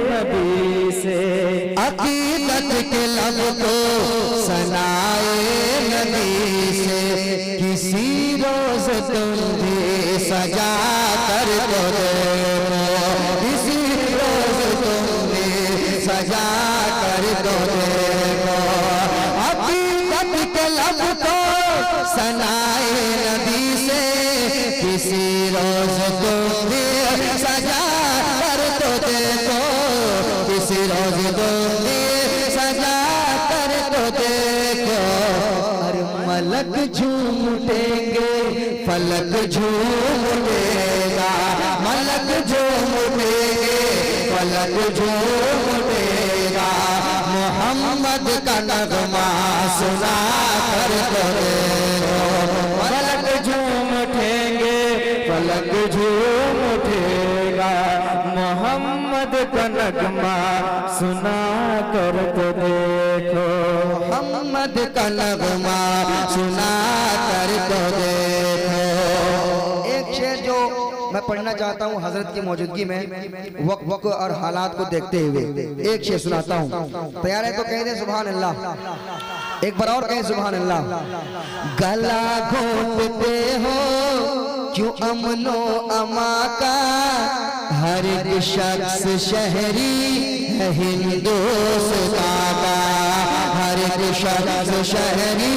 नबी से अकीदत के लब को सनाए नबी से, किसी रोज तुम भी सजा कर तो देखो, किसी रोज तुम भी सजा कर तो देखो। अकीदत के लब को सनाए नबी से, किसी रोज तुम भी सजा कर तो देखो, किसी रोज तुम भी सजा कर तो देखो। अरे मलक झूम उठेंगे, फलक झूम उठेगा, मलक झूम उठेंगे, फलक झूम उठेगा। मोहम्मद का नगमा सुना कर तो देखो, फलक झूम उठेंगे, फलक झूम उठेगा। मोहम्मद का नगमा सुना कर तो देखो, मोहम्मद का नगमा सुना कर तो देखो। एक शेर जो मैं पढ़ना चाहता हूँ हजरत की मौजूदगी में, वक्त और हालात को देखते हुए एक शेर सुनाता हूँ। तैयार है तो कह दे सुभान अल्लाह, एक बार और कहें सुभान अल्लाह। गला घोटते हो क्यों अमनो अमा का, हर एक शख्स शहरी है हिंदुस्तान का, हर एक शख्स शहरी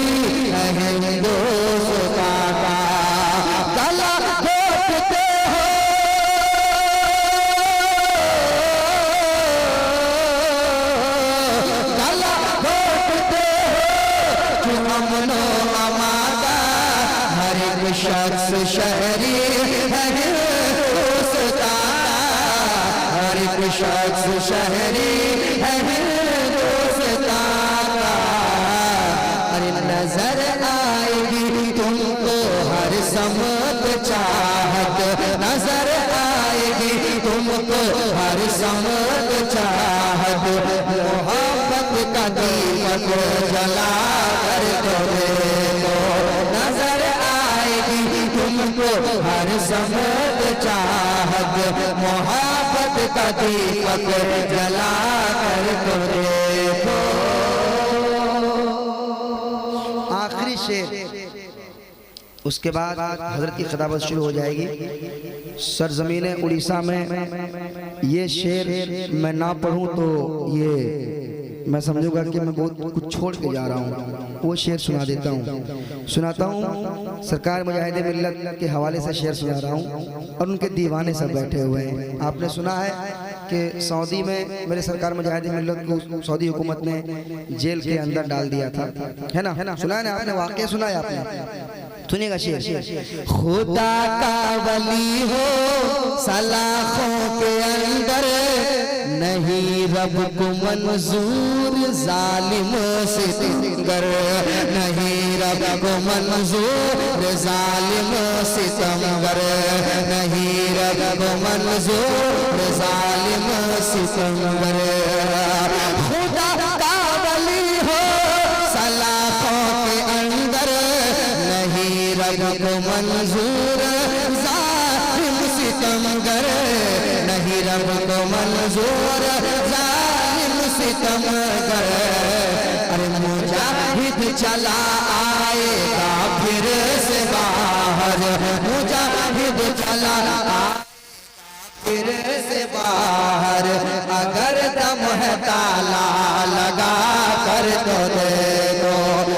है हिंदुस्तान का। गला घोटते हो, गला घोटते हो क्यों अमनो अमा का, हर एक शख्स शहरी है हिंदुस्तान, हर एक शख्स शहरी है हिंदुस्तान। अरे नजर आएगी तुमको हर समत चाहत, नजर आएगी तुमको हर समत चाहत। मोहब्बत का दीपक जला कर तो देखो, नजर आएगी तुमको हर समत चाहत। मोहब्बत का दीपक जला कर तो देखो। आखिरी शेर, उसके बाद हजरत की खिताबत शुरू हो जाएगी। सरजमीन उड़ीसा में ये शेर मैं ना पढ़ूं तो ये मैं समझूंगा कि मैं बहुत कुछ छोड़ के जा रहा हूँ। वो शेर सुना देता हूँ, सुनाता हूँ। सरकार मुजाहिद मिल्लत के हवाले से शेर सुना रहा हूँ और उनके दीवाने सब बैठे हुए हैं। आपने सुना है कि सऊदी में मेरे सरकार मुजाहिद मिल्लत को सऊदी हुकूमत ने जेल के अंदर डाल दिया था, है ना? सुना है ना आपने? वाकया सुना है आपने? सुनिएगा शेर। खुदा का वली हो सलाखों के अंदर, नहीं रब को मंजूर जालिम सितमगर, नहीं रब को मंजूर जालिम सितमगर, नहीं रब को मंजूर जालिम सितमगर। खुदा का वली हो सलाखों के अंदर, नहीं रब को मंजूर जालिम सितमगर, नहीं रब को मंजूर जालिम सितमगर। अरे मुजाहिद चला आएगा फिर से बाहर, मुजाहिद चला फिर से बाहर। अगर दम है ताला लगा कर तो देखो,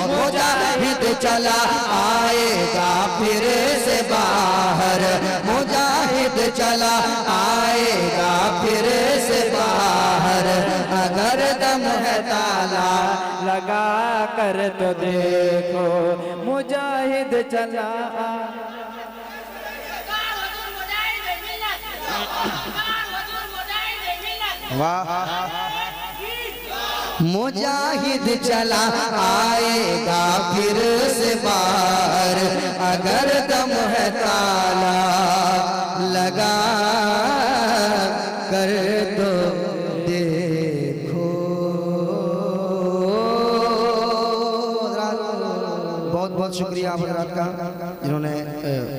मुजाहिद चला आएगा फिर से बाहर, मुजाहिद चला आएगा फिर से बाहर। अगर दम है ताला लगा कर तो देखो, मुजाहिद चला। वाह, मुजाहिद चला आएगा फिर से बाहर। अगर दम है ताला लगा कर तो देखो। बहुत बहुत शुक्रिया आप हज़रात का, जिन्होंने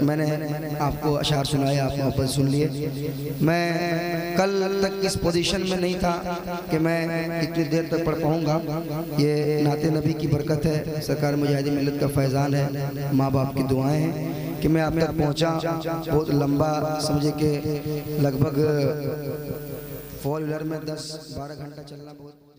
मैंने आपको अशार सुनाए, आप वापस सुन लिए। मैं कल तक इस पोजीशन में नहीं था कि मैं इतनी देर तक पढ़ पाऊँगा। ये नाते नबी की बरकत है, सरकार मुजाहिदीन मिल्लत का फैज़ान है, माँ बाप की दुआएं हैं कि मैं आप तक पहुँचा। बहुत लंबा समझे कि लगभग 4 व्हीलर में 10-12 घंटा चलना बहुत